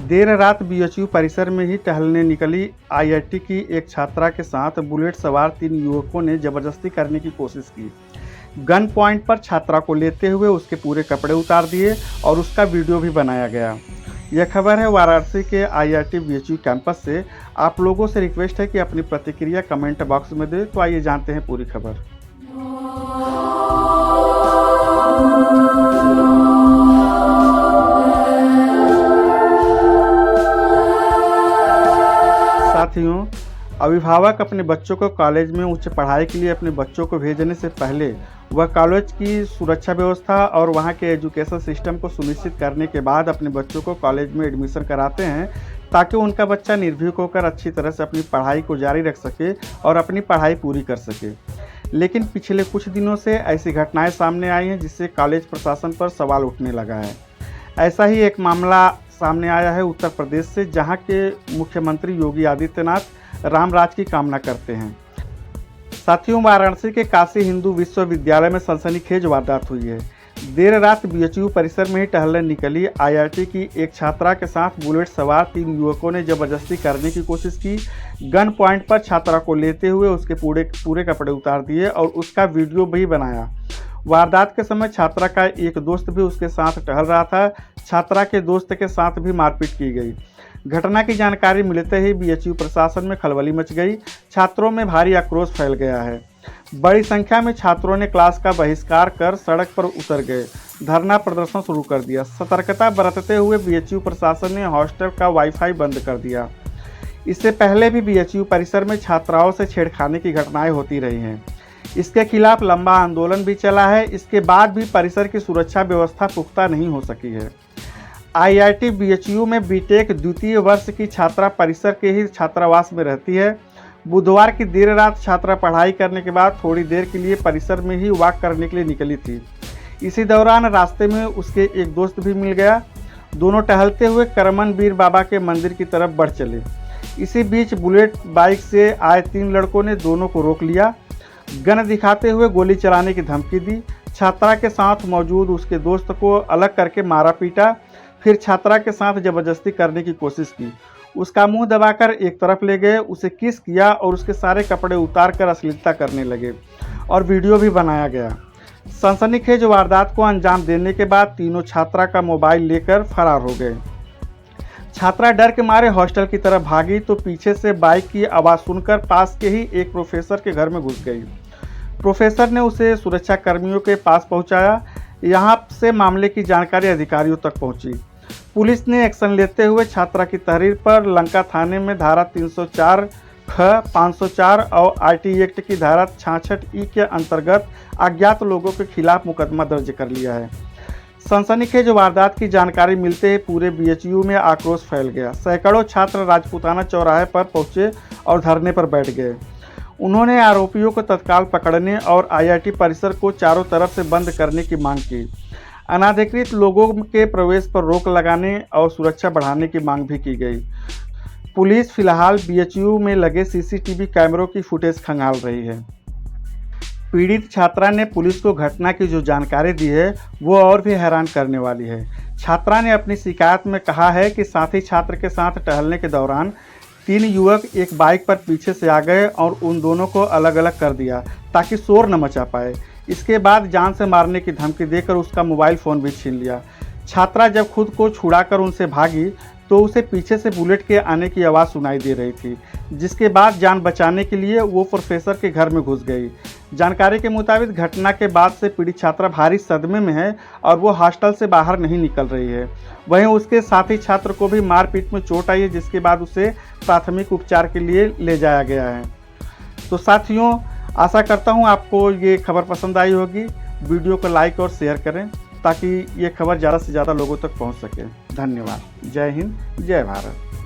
देर रात बीएचयू परिसर में ही टहलने निकली आईआईटी की एक छात्रा के साथ बुलेट सवार 3 युवकों ने जबरदस्ती करने की कोशिश की। गन पॉइंट पर छात्रा को लेते हुए उसके पूरे कपड़े उतार दिए और उसका वीडियो भी बनाया गया। यह खबर है वाराणसी के आईआईटी बीएचयू कैंपस से। आप लोगों से रिक्वेस्ट है कि अपनी प्रतिक्रिया कमेंट बॉक्स में दें। तो आइए जानते हैं पूरी खबर। साथियों, अभिभावक अपने बच्चों को कॉलेज में उच्च पढ़ाई के लिए अपने बच्चों को भेजने से पहले वह कॉलेज की सुरक्षा व्यवस्था और वहां के एजुकेशन सिस्टम को सुनिश्चित करने के बाद अपने बच्चों को कॉलेज में एडमिशन कराते हैं, ताकि उनका बच्चा निर्भीक होकर अच्छी तरह से अपनी पढ़ाई को जारी रख सके और अपनी पढ़ाई पूरी कर सके। लेकिन पिछले कुछ दिनों से ऐसी घटनाएं सामने आई हैं जिससे कॉलेज प्रशासन पर सवाल उठने लगा है। ऐसा ही एक मामला सामने आया है उत्तर प्रदेश से, जहां के मुख्यमंत्री योगी आदित्यनाथ राम राज की कामना करते हैं। साथियों, वाराणसी के काशी हिंदू विश्वविद्यालय में सनसनीखेज वारदात हुई है। देर रात बीएचयू परिसर में ही टहलने निकली आईआईटी की एक छात्रा के साथ बुलेट सवार 3 युवकों ने जबरदस्ती करने की कोशिश की। गन पॉइंट पर छात्रा को लेते हुए उसके पूरे कपड़े उतार दिए और उसका वीडियो भी बनाया। वारदात के समय छात्रा का एक दोस्त भी उसके साथ टहल रहा था। छात्रा के दोस्त के साथ भी मारपीट की गई। घटना की जानकारी मिलते ही बीएचयू प्रशासन में खलबली मच गई। छात्रों में भारी आक्रोश फैल गया है। बड़ी संख्या में छात्रों ने क्लास का बहिष्कार कर सड़क पर उतर गए, धरना प्रदर्शन शुरू कर दिया। सतर्कता बरतते हुए बीएचयू प्रशासन ने हॉस्टल का वाईफाई बंद कर दिया। इससे पहले भी बीएचयू परिसर में छात्राओं से छेड़खानी की घटनाएं होती रही हैं। इसके खिलाफ लंबा आंदोलन भी चला है। इसके बाद भी परिसर की सुरक्षा व्यवस्था पुख्ता नहीं हो सकी है। आईआईटी बीएचयू में बीटेक द्वितीय वर्ष की छात्रा परिसर के ही छात्रावास में रहती है। बुधवार की देर रात छात्रा पढ़ाई करने के बाद थोड़ी देर के लिए परिसर में ही वॉक करने के लिए निकली थी। इसी दौरान रास्ते में उसके एक दोस्त भी मिल गया। दोनों टहलते हुए करमन वीर बाबा के मंदिर की तरफ बढ़ चले। इसी बीच बुलेट बाइक से आए 3 लड़कों ने दोनों को रोक लिया। गन दिखाते हुए गोली चलाने की धमकी दी। छात्रा के साथ मौजूद उसके दोस्त को अलग करके मारा पीटा। फिर छात्रा के साथ जबरदस्ती करने की कोशिश की। उसका मुंह दबाकर एक तरफ ले गए, उसे किस किया और उसके सारे कपड़े उतार कर अश्लीलता करने लगे और वीडियो भी बनाया गया। सनसनीखेज वारदात को अंजाम देने के बाद तीनों छात्रा का मोबाइल लेकर फरार हो गए। छात्रा डर के मारे हॉस्टल की तरफ भागी तो पीछे से बाइक की आवाज़ सुनकर पास के ही एक प्रोफेसर के घर में घुस गई। प्रोफेसर ने उसे सुरक्षा कर्मियों के पास पहुंचाया। यहां से मामले की जानकारी अधिकारियों तक पहुंची। पुलिस ने एक्शन लेते हुए छात्रा की तहरीर पर लंका थाने में धारा 304 ख 504 और आईटी एक्ट की धारा 66 के अंतर्गत अज्ञात लोगों के खिलाफ मुकदमा दर्ज कर लिया है। सनसनीखेज वारदात की जानकारी मिलते ही पूरे बीएचयू में आक्रोश फैल गया। सैकड़ों छात्र राजपूताना चौराहे पर पहुंचे और धरने पर बैठ गए। उन्होंने आरोपियों को तत्काल पकड़ने और आईआईटी परिसर को चारों तरफ से बंद करने की मांग की। अनाधिकृत लोगों के प्रवेश पर रोक लगाने और सुरक्षा बढ़ाने की मांग भी की गई। पुलिस फिलहाल बीएचयू में लगे सीसीटीवी कैमरों की फुटेज खंगाल रही है। पीड़ित छात्रा ने पुलिस को घटना की जो जानकारी दी है वो और भी हैरान करने वाली है। छात्रा ने अपनी शिकायत में कहा है कि साथी छात्र के साथ टहलने के दौरान 3 युवक एक बाइक पर पीछे से आ गए और उन दोनों को अलग अलग कर दिया ताकि शोर न मचा पाए। इसके बाद जान से मारने की धमकी देकर उसका मोबाइल फ़ोन भी छीन लिया। छात्रा जब खुद को छुड़ाकर उनसे भागी तो उसे पीछे से बुलेट के आने की आवाज़ सुनाई दे रही थी, जिसके बाद जान बचाने के लिए वो प्रोफेसर के घर में घुस गई। जानकारी के मुताबिक घटना के बाद से पीड़ित छात्रा भारी सदमे में है और वो हॉस्टल से बाहर नहीं निकल रही है। वहीं उसके साथी छात्र को भी मारपीट में चोट आई है, जिसके बाद उसे प्राथमिक उपचार के लिए ले जाया गया है। तो साथियों, आशा करता हूँ आपको ये खबर पसंद आई होगी। वीडियो को लाइक और शेयर करें ताकि ये खबर ज़्यादा से ज़्यादा लोगों तक पहुँच सके। धन्यवाद। जय हिंद, जय भारत।